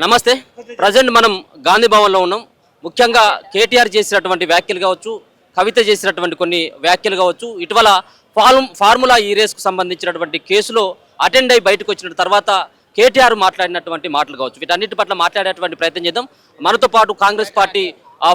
నమస్తే. ప్రజెంట్ మనం గాంధీ భవన్లో ఉన్నాం. ముఖ్యంగా కేటీఆర్ చేసినటువంటి వ్యాఖ్యలు కావచ్చు, కవిత చేసినటువంటి కొన్ని వ్యాఖ్యలు కావచ్చు, ఇటీవల ఫార్ములా ఈ రేస్కు సంబంధించినటువంటి కేసులో అటెండ్ అయి బయటకు వచ్చిన తర్వాత కేటీఆర్ మాట్లాడినటువంటి మాటలు కావచ్చు, వీటన్నిటి పట్ల మాట్లాడేటువంటి ప్రయత్నం చేద్దాం. మనతో పాటు కాంగ్రెస్ పార్టీ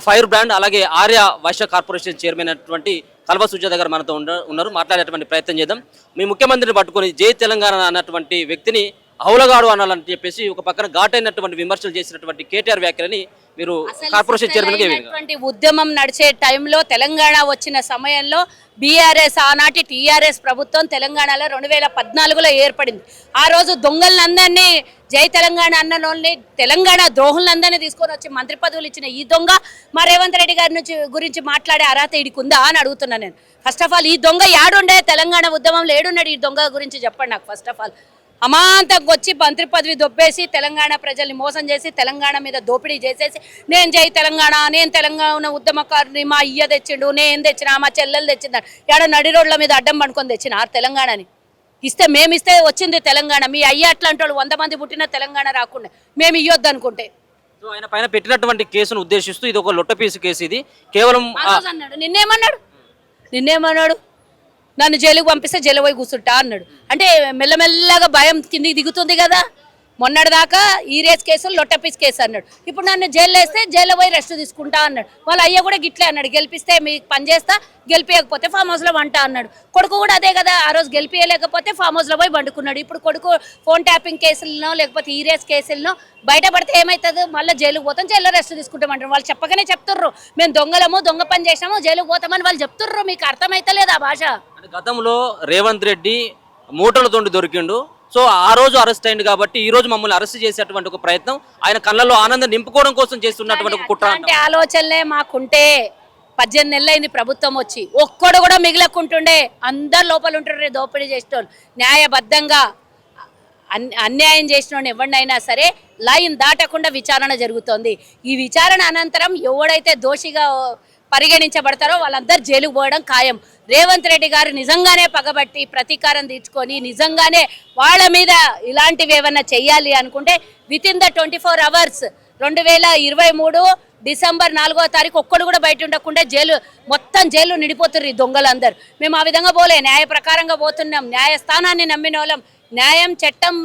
ఫైర్ బ్రాండ్ అలాగే ఆర్య వైశ్య కార్పొరేషన్ చైర్మన్ అయినటువంటి కల్వ సుజాత గారు మనతో ఉన్నారు. మాట్లాడేటువంటి ప్రయత్నం చేద్దాం. మీ ముఖ్యమంత్రిని పట్టుకొని జై తెలంగాణ అన్నటువంటి వ్యక్తిని హౌలగాడు అనాలని చెప్పేసి ఒక పక్కన ఘాటైనటువంటి విమర్శలు చేసినటువంటి కేటీఆర్ వ్యాఖ్యలని మీరు కార్పొరేషన్ చైర్మన్ ఉద్యమం నడిచే టైంలో తెలంగాణ వచ్చిన సమయంలో బీఆర్ఎస్ ఆనాటి టీఆర్ఎస్ ప్రభుత్వం తెలంగాణలో 2014లో ఏర్పడింది. ఆ రోజు దొంగలందరినీ జై తెలంగాణ అన్నోళ్ళని తెలంగాణ ద్రోహులందరినీ తీసుకొని వచ్చి మంత్రి పదవులు ఇచ్చిన ఈ దొంగ మా రేవంత్ రెడ్డి గారి గురించి మాట్లాడే అర్హత ఇడికి ఉందా అని అడుగుతున్నాను నేను. ఫస్ట్ ఆఫ్ ఆల్ ఈ దొంగ ఏడుండే తెలంగాణ ఉద్యమంలో ఏడున్నాడు ఈ దొంగ గురించి చెప్పండి నాకు. ఫస్ట్ ఆఫ్ ఆల్ అమాంతంగా వచ్చి మంత్రి పదవి దొబ్బేసి తెలంగాణ ప్రజల్ని మోసం చేసి తెలంగాణ మీద దోపిడీ చేసేసి నేను జై తెలంగాణ, నేను తెలంగాణ ఉద్యమకారుని, మా అయ్య తెచ్చిండు, నేను తెచ్చినా, మా చెల్లెలు తెచ్చిందా, ఏడ నడి రోడ్ల మీద అడ్డం పడుకొని తెచ్చిన తెలంగాణని ఇస్తే మేమిస్తే వచ్చింది తెలంగాణ. మీ అయ్య అట్లాంటి వాళ్ళు 100 మంది పుట్టిన తెలంగాణ రాకుండా మేము ఇయ్యొద్దు అనుకుంటే. సో ఆయన పైన పెట్టినటువంటి కేసును ఉద్దేశిస్తూ ఇది ఒక లొట్టపీసు కేసు, ఇది కేవలం అన్నాడు. నిన్నేమన్నాడు నన్ను జైలుకు పంపిస్తే జైలు పోయి కూర్చుంటా అన్నాడు. అంటే మెల్లమెల్లగా భయం కిందికి దిగుతుంది కదా. మొన్నటిదాకా ఈ రేస్ కేసులు లొట్టపీస్ కేసు అన్నాడు. ఇప్పుడు నన్ను జైల్లో వేస్తే జైల్లో పోయి రెస్ట్ తీసుకుంటా అన్నాడు. వాళ్ళ అయ్య కూడా గిట్లే అన్నాడు, గెలిపిస్తే మీకు పని చేస్తా, గెలిపియకపోతే ఫామ్ హౌస్లో వంట అన్నాడు. కొడుకు కూడా అదే కదా, ఆ రోజు గెలిపియలేకపోతే ఫామ్ హౌస్లో పోయి వండుకున్నాడు. ఇప్పుడు కొడుకు ఫోన్ ట్యాపింగ్ కేసులను లేకపోతే ఈ రేస్ కేసులను బయటపడితే ఏమవుతుంది, మళ్ళీ జైలుకు పోతాం, జైల్లో రెస్ట్ తీసుకుంటామంటారు. వాళ్ళు చెప్పగానే చెప్తుర్రు మేము దొంగలము, దొంగ పని చేసినాము, జైలుకు పోతామని వాళ్ళు చెప్తుర్రు. మీకు అర్థమైతలేదు ఆ భాష. గతంలో రేవంత్ రెడ్డి మూటలతోండి దొరికిండు. సో ఆ రోజు అరెస్ట్ అయింది కాబట్టి ఈ రోజు మమ్మల్ని అరెస్ట్ చేసేటువంటి ఒక ప్రయత్నం, ఆయన కళ్ళలో ఆనందం నింపుకోవడం కోసం చేస్తున్నటువంటి ఒక కుట్ర. అంటే ఆలోచనలే మాకుంటే 18 నెలలు అయింది ప్రభుత్వం వచ్చి, ఒక్కడు కూడా మిగిలకుంటుండే. అందరు లోపల ఉంటుండే దోపిడీ చేసేటోళ్ళు. న్యాయబద్ధంగా అన్యాయం చేసిన ఎవరినైనా సరే లైన్ దాటకుండా విచారణ జరుగుతోంది. ఈ విచారణ అనంతరం ఎవడైతే దోషిగా పరిగణించబడతారో వాళ్ళందరూ జైలుకు పోవడం ఖాయం. రేవంత్ రెడ్డి గారు నిజంగానే పగబట్టి ప్రతీకారం తీర్చుకొని నిజంగానే వాళ్ళ మీద ఇలాంటివి ఏమన్నా చెయ్యాలి అనుకుంటే వితిన్ ద 24 hours 2023 డిసెంబర్ 4వ తారీఖు ఒక్కడు కూడా బయట ఉండకుండా మొత్తం జైలు నిండిపోతుర్రు ఈ దొంగలందరూ. మేము ఆ విధంగా పోలే, న్యాయ ప్రకారంగా పోతున్నాం. న్యాయస్థానాన్ని నమ్మిన వాళ్ళం. న్యాయం, చట్టం,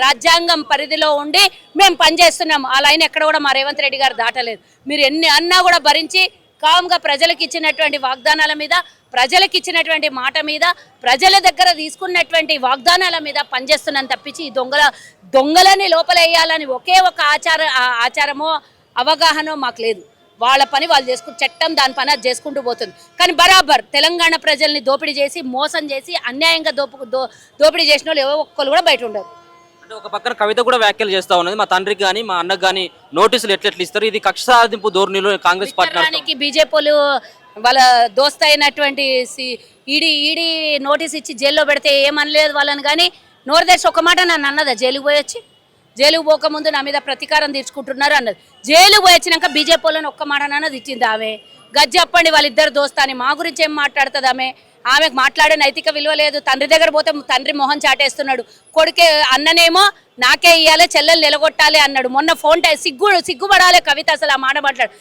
రాజ్యాంగం పరిధిలో ఉండి మేము పనిచేస్తున్నాం. ఆ లైన్ ఎక్కడ కూడా మా రేవంత్ రెడ్డి గారు దాటలేదు. మీరు ఎన్ని అన్నా కూడా భరించి కామ్గా ప్రజలకు ఇచ్చినటువంటి వాగ్దానాల మీద, ప్రజలకు ఇచ్చినటువంటి మాట మీద, ప్రజల దగ్గర తీసుకున్నటువంటి వాగ్దానాల మీద పనిచేస్తున్నాను తప్పించి ఈ దొంగలని లోపల వేయాలని ఒకే ఒక ఆచారమో అవగాహనో మాకు లేదు. వాళ్ళ పని వాళ్ళు చట్టం దాని పని అది చేసుకుంటూ పోతుంది. కానీ బరాబర్ తెలంగాణ ప్రజల్ని దోపిడీ చేసి, మోసం చేసి, అన్యాయంగా దోపిడీ చేసిన వాళ్ళు ఎవరో ఒక్కరు కూడా బయట ఉండరు. అంటే ఒక పక్కన కవిత కూడా వ్యాఖ్యలు చేస్తా ఉన్నది, మా తండ్రికి కానీ మా అన్నకు కానీ నోటీసులు ఎట్లెట్లు ఇస్తారు, ఇది కక్ష సాధింపు ధోరణిలో కాంగ్రెస్ పార్టీ బీజేపీలు వాళ్ళ దోస్త్ అయినటువంటి ఈడీ నోటీస్ ఇచ్చి జైల్లో పెడితే ఏమనలేదు వాళ్ళని. కానీ నోరు తెరిచి ఒక మాట నన్ను అన్నదా జైలుకు పోయొచ్చి, జైలుకు పోకముందు నా మీద ప్రతీకారం తీర్చుకుంటున్నారు అన్నది. జైలుకు పోయొచ్చినాక బీజేపీలను ఒక్క మాట అన్నది ఇచ్చింది ఆమె. గజ్జప్పండి వాళ్ళిద్దరు దోస్తాని మా గురించి ఏం మాట్లాడుతుంది ఆమెకు మాట్లాడే నైతిక విలువ లేదు. తండ్రి దగ్గర పోతే తండ్రి మొహం చాటేస్తున్నాడు. కొడుకే అన్ననేమో నాకే ఇయ్యాలి, చెల్లెలు నిలగొట్టాలి అన్నాడు. మొన్న ఫోన్ సిగ్గుపడాలి కవిత అసలు ఆ మాట మాట్లాడు.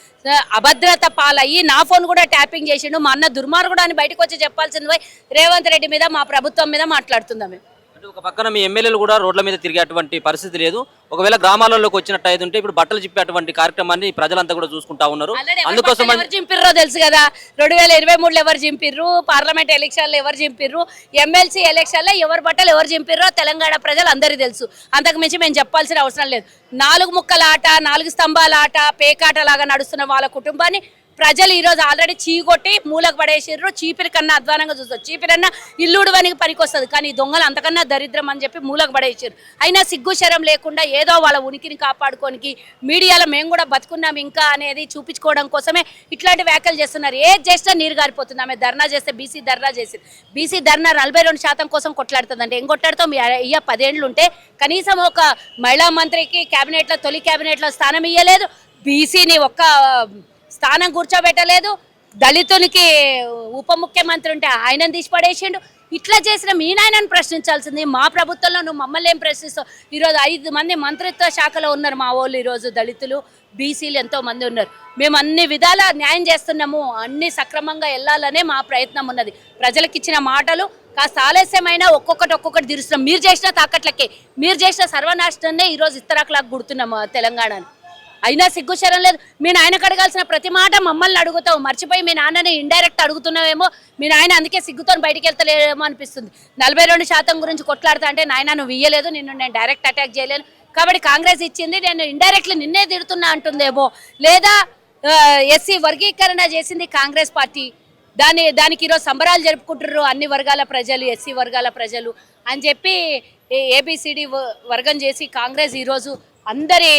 అభద్రత పాలయ్యి నా ఫోన్ కూడా ట్యాపింగ్ చేసిండు. మా అన్న దుర్మార్గుడు అని బయటకు వచ్చి చెప్పాల్సింది పోయి రేవంత్ రెడ్డి మీద, మా ప్రభుత్వం మీద మాట్లాడుతుంది ఆమె. ఒక పక్కన మీ ఎమ్మెల్యేలు కూడా రోడ్ల మీద తిరిగేటువంటి పరిస్థితి లేదు. ఒకవేళ గ్రామాలలోకి వచ్చినట్టు అయితే ఉంటే ఇప్పుడు బట్టలు జిప్పేటువంటి కార్యక్రమాన్ని ప్రజలంతా కూడా చూసుకుంటా ఉన్నారు. అందుకోసం ఎవరు జింపిర్రో తెలుసు కదా. 2023లో ఎవరు జింపిర్రు, పార్లమెంట్ ఎలక్షన్లో ఎవరు జింపిర్రు, ఎమ్మెల్సీ ఎలక్షన్లో ఎవరు బట్టలు ఎవరు జింపిర్రో తెలంగాణ ప్రజలు అందరికీ తెలుసు. అంతకు మించి మేము చెప్పాల్సిన అవసరం లేదు. 4 ముక్కల ఆట, 4 స్తంభాల ఆట, పేకాట లాగా నడుస్తున్న వాళ్ళ కుటుంబాన్ని ప్రజలు ఈరోజు ఆల్రెడీ చీకొట్టి మూలకు పడేసిర్రు. చీపిరి కన్నా అధ్వానంగా చూస్తారు. చీపిరన్నా ఇల్లుడువనికి పనికి వస్తుంది, కానీ దొంగలు అంతకన్నా దరిద్రం అని చెప్పి మూలకు పడేసారు. అయినా సిగ్గు శరం లేకుండా ఏదో వాళ్ళ ఉనికిని కాపాడుకోనికి మీడియాలో మేము కూడా బతుకున్నాం ఇంకా అనేది చూపించుకోవడం కోసమే ఇట్లాంటి వ్యాఖ్యలు చేస్తున్నారు. ఏది చేస్తే నీరు గారిపోతుంది. ఆమె ధర్నా చేస్తే బీసీ ధర్నా చేసింది. బీసీ ధర్నా 42% కోసం కొట్లాడుతుందంటే ఏం కొట్లాడుతాం? మీ అయ్యా 10 ఏళ్ళు ఉంటే కనీసం ఒక మహిళా మంత్రికి క్యాబినెట్లో, తొలి క్యాబినెట్లో స్థానం ఇవ్వలేదు. బీసీని ఒక్క స్థానం కూర్చోబెట్టలేదు. దళితునికి ఉప ముఖ్యమంత్రి ఉంటే ఆయనను తీసి పడేసిండు. ఇట్లా చేసిన మీ నాయనని ప్రశ్నించాల్సింది. మా ప్రభుత్వంలో నువ్వు మమ్మల్ని ఏం ప్రశ్నిస్తావు? ఈరోజు 5 మంది మంత్రిత్వ శాఖలో ఉన్నారు మా వాళ్ళు. ఈరోజు దళితులు, బీసీలు ఎంతో మంది ఉన్నారు. మేము అన్ని విధాల న్యాయం చేస్తున్నాము, అన్ని సక్రమంగా వెళ్ళాలనే మా ప్రయత్నం ఉన్నది. ప్రజలకు ఇచ్చిన మాటలు కాస్త ఆలస్యమైనా ఒక్కొక్కటి తీరుస్తున్నాం. మీరు చేసిన తాకట్లకే, మీరు చేసిన సర్వనాశనాన్నే ఈరోజు ఇస్తరాకులాగా గుడుతున్నాము తెలంగాణను. అయినా సిగ్గుశరం లేదు. మీ నాయనకు అడగాల్సిన ప్రతి మాట మమ్మల్ని అడుగుతావు, మర్చిపోయి మీ నాన్నని ఇండైరెక్ట్ అడుగుతున్నావేమో. మీ నాయన అందుకే సిగ్గుతో బయటికి వెళ్తలేమో అనిపిస్తుంది. 42% గురించి కొట్లాడుతా అంటే నాయన నువ్వు ఇయ్యలేదు, నిన్ను నేను డైరెక్ట్ అటాక్ చేయలేను కాబట్టి కాంగ్రెస్ ఇచ్చింది, నేను ఇండైరెక్ట్లీ నిన్నే తిడుతున్నా అంటుందేమో. లేదా ఎస్సీ వర్గీకరణ చేసింది కాంగ్రెస్ పార్టీ, దానికి ఈరోజు సంబరాలు జరుపుకుంటున్నారు అన్ని వర్గాల ప్రజలు, ఎస్సీ వర్గాల ప్రజలు అని చెప్పి ఏబిసిడి వర్గం చేసి కాంగ్రెస్ ఈరోజు అందరి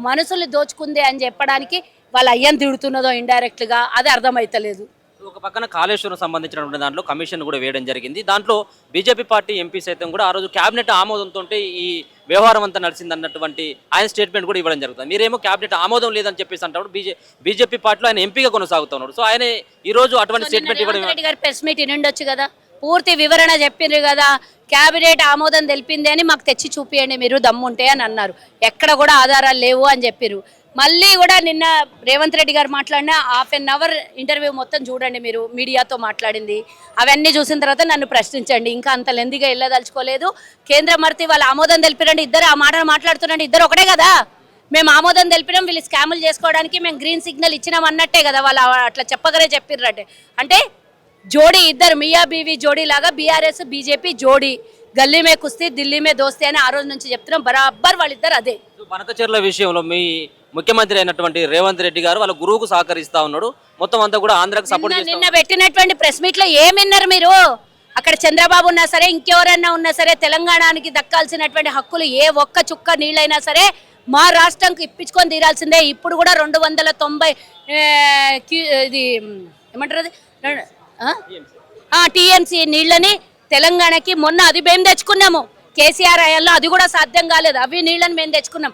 మనసులు దోచుకుంది అని చెప్పడానికి వాళ్ళ అయ్యని తిడుతున్నదో ఇండైరెక్ట్గా, అది అర్థమైతలేదు. ఒక పక్కన కాళేశ్వరం సంబంధించినటువంటి దాంట్లో కమిషన్ కూడా వేయడం జరిగింది. దాంట్లో బీజేపీ పార్టీ ఎంపీ సైతం కూడా ఆ రోజు క్యాబినెట్ ఆమోదంతో ఈ వ్యవహారం అంతా నడిచింది అన్నటువంటి ఆయన స్టేట్మెంట్ కూడా ఇవ్వడం జరుగుతుంది. మీరేమో క్యాబినెట్ ఆమోదం లేదని చెప్పేసి అంటాడు. బీజేపీ పార్టీలో ఆయన ఎంపీగా కొనసాగుతున్నాడు. సో ఆయన ఈ రోజు అటువంటి స్టేట్మెంట్ ఇవ్వడం. రెడ్డి గారు ప్రెస్ మీట్ నిండొచ్చు కదా, పూర్తి వివరణ చెప్పిండ్రు కదా, క్యాబినెట్ ఆమోదం తెలిపింది అని మాకు తెచ్చి చూపియండి మీరు దమ్ముంటే అని అన్నారు. ఎక్కడ కూడా ఆధారాలు లేవు అని చెప్పారు. మళ్ళీ కూడా నిన్న రేవంత్ రెడ్డి గారు మాట్లాడిన ½ అన్ అవర్ ఇంటర్వ్యూ మొత్తం చూడండి మీరు, మీడియాతో మాట్లాడింది అవన్నీ చూసిన తర్వాత నన్ను ప్రశ్నించండి. ఇంకా అంత లెందిగా వెళ్ళదలుచుకోలేదు. కేంద్ర మంత్రి వాళ్ళు ఆమోదం తెలిపినండి, ఇద్దరు ఆ మాటలు మాట్లాడుతున్నాండి, ఇద్దరు ఒకటే కదా. మేము ఆమోదం తెలిపినాం, వీళ్ళు స్కాములు చేసుకోవడానికి మేము గ్రీన్ సిగ్నల్ ఇచ్చినాం అన్నట్టే కదా వాళ్ళు అట్లా చెప్పగానే చెప్పిర్రంటే. అంటే జోడీ ఇద్దరు మియా బీవీ జోడీ లాగా బీఆర్ఎస్ బీజేపీ జోడీ, గల్లీ మే కుస్తీ ఢిల్లీ మే దోస్తీ అని ఆ రోజు నుంచి చెప్తున్నాం. బరాబర్ వాళ్ళిద్దరు అదే. బనకచెర్ల విషయంలో మీ ముఖ్యమంత్రి అయినటువంటి రేవంత్ రెడ్డి గారు వాళ్ళ గురువుకు సహకరిస్తా ఉన్నాడు, మొత్తం అంతా కూడా ఆంధ్రాకి సపోర్ట్ చేస్తా. నిన్న పెట్టినటువంటి ప్రెస్ మీట్ లో ఏమిన్నారు మీరు? అక్కడ చంద్రబాబు ఉన్నా సరే, ఇంకెవరన్నా ఉన్నా సరే, తెలంగాణకి దక్కాల్సినటువంటి హక్కులు ఏ ఒక్క చుక్క నీళ్ళైనా సరే మా రాష్ట్రంకి ఇప్పించుకొని తీరాల్సిందే. ఇప్పుడు కూడా 290 ఇది ఏమంటారు టీఎంసీ నీళ్ళని తెలంగాణకి మొన్న అది మేము తెచ్చుకున్నాము. కేసీఆర్ హయాంలో అది కూడా సాధ్యం కాలేదు, అవి నీళ్ళని మేము తెచ్చుకున్నాం.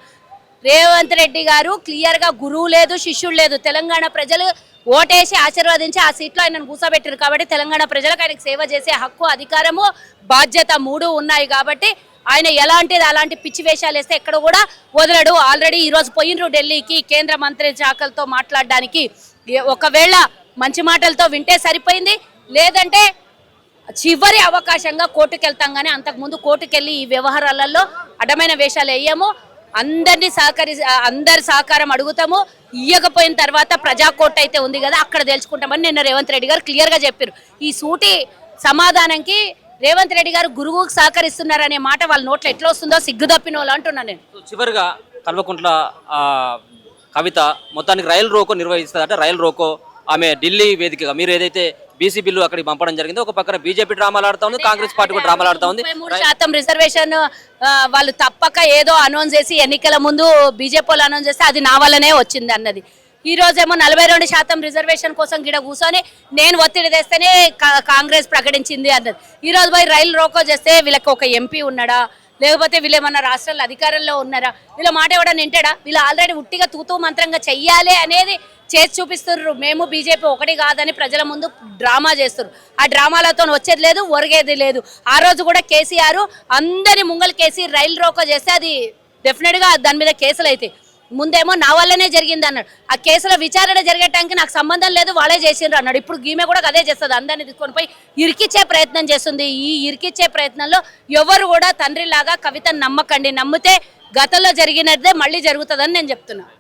రేవంత్ రెడ్డి గారు క్లియర్గా గురువు లేదు, శిష్యుడు లేదు. తెలంగాణ ప్రజలు ఓటేసి ఆశీర్వదించి ఆ సీట్లో ఆయనను కూర్చోబెట్టారు కాబట్టి తెలంగాణ ప్రజలకు ఆయనకు సేవ చేసే హక్కు, అధికారము, బాధ్యత 3 ఉన్నాయి. కాబట్టి ఆయన ఎలాంటిది అలాంటి పిచ్చి వేషాలు వేస్తే ఎక్కడ కూడా వదలడు. ఆల్రెడీ ఈరోజు పోయినరు ఢిల్లీకి కేంద్ర మంత్రి శాఖలతో మాట్లాడడానికి. ఒకవేళ మంచి మాటలతో వింటే సరిపోయింది, లేదంటే చివరి అవకాశంగా కోర్టుకు వెళ్తాం. కానీ అంతకుముందు కోర్టుకెళ్ళి ఈ వ్యవహారాలలో అడ్డమైన వేషాలు వేయము. అందరి సహకారం అడుగుతాము. ఇయ్యకపోయిన తర్వాత ప్రజా కోర్టు అయితే ఉంది కదా, అక్కడ తెలుసుకుంటామని నిన్న రేవంత్ రెడ్డి గారు క్లియర్గా చెప్పారు. ఈ సూటి సమాధానంకి రేవంత్ రెడ్డి గారు గురువుకు సహకరిస్తున్నారనే మాట వాళ్ళ నోట్లో ఎట్లా వస్తుందో సిగ్గు తప్పిన వాళ్ళు అంటున్నాను నేను. చివరిగా కల్వకుంట్ల కవిత మొత్తానికి రైలు రోకో నిర్వహిస్తుందట. రైలు రోకో ఆమె ఢిల్లీ వేదికగా మీరు ఏదైతే బీసీ బిల్లు అక్కడికి పంపడం జరిగిందో, ఒక పక్కన బీజేపీ డ్రామాలు ఆడుతా ఉంది, కాంగ్రెస్ పార్టీ కూడా డ్రామాలు ఆడుతా ఉంది. 33% రిజర్వేషన్ వాళ్ళు తప్పక ఏదో అనౌన్స్ చేసి ఎన్నికల ముందు బీజేపీ వాళ్ళు అనౌన్స్ చేస్తే అది నా వల్లనే వచ్చింది అన్నది. ఈ రోజేమో 42% రిజర్వేషన్ కోసం గిడ కూర్చొని నేను ఒత్తిడి తెస్తేనే కాంగ్రెస్ ప్రకటించింది అన్నది. ఈ రోజు పోయి రైలు రోకో చేస్తే వీళ్ళకి ఒక ఎంపీ ఉన్నాడా, లేకపోతే వీళ్ళు ఏమన్నా రాష్ట్రాల అధికారంలో ఉన్నారా? వీళ్ళ మాట ఎవడన్నా వింటాడా? వీళ్ళు ఆల్రెడీ ఉట్టిగా తూతూ మంత్రంగా చెయ్యాలి అనేది చేసి చూపిస్తున్నారు. మేము బీజేపీ ఒకటి కాదని ప్రజల ముందు డ్రామా చేస్తారు. ఆ డ్రామాలతో వచ్చేది లేదు, ఒరిగేది లేదు. ఆ రోజు కూడా కేసీఆర్ అందరి ముంగలకేసి రైలు రోకో చేస్తే అది డెఫినెట్గా దాని మీద కేసులు అయితే ముందేమో నా వల్లనే జరిగింది అన్నాడు. ఆ కేసుల విచారణ జరిగేటానికి నాకు సంబంధం లేదు, వాళ్ళే చేసిండ్రు అన్నాడు. ఇప్పుడు ఈమె కూడా అదే చేస్తుంది, అందరినీ తీసుకొని పోయి ఇరికిచ్చే ప్రయత్నం చేస్తుంది. ఈ ఇరికిచ్చే ప్రయత్నంలో ఎవరు కూడా తండ్రిలాగా కవితను నమ్మకండి. నమ్మితే గతంలో జరిగినదే మళ్ళీ జరుగుతుందని నేను చెప్తున్నా.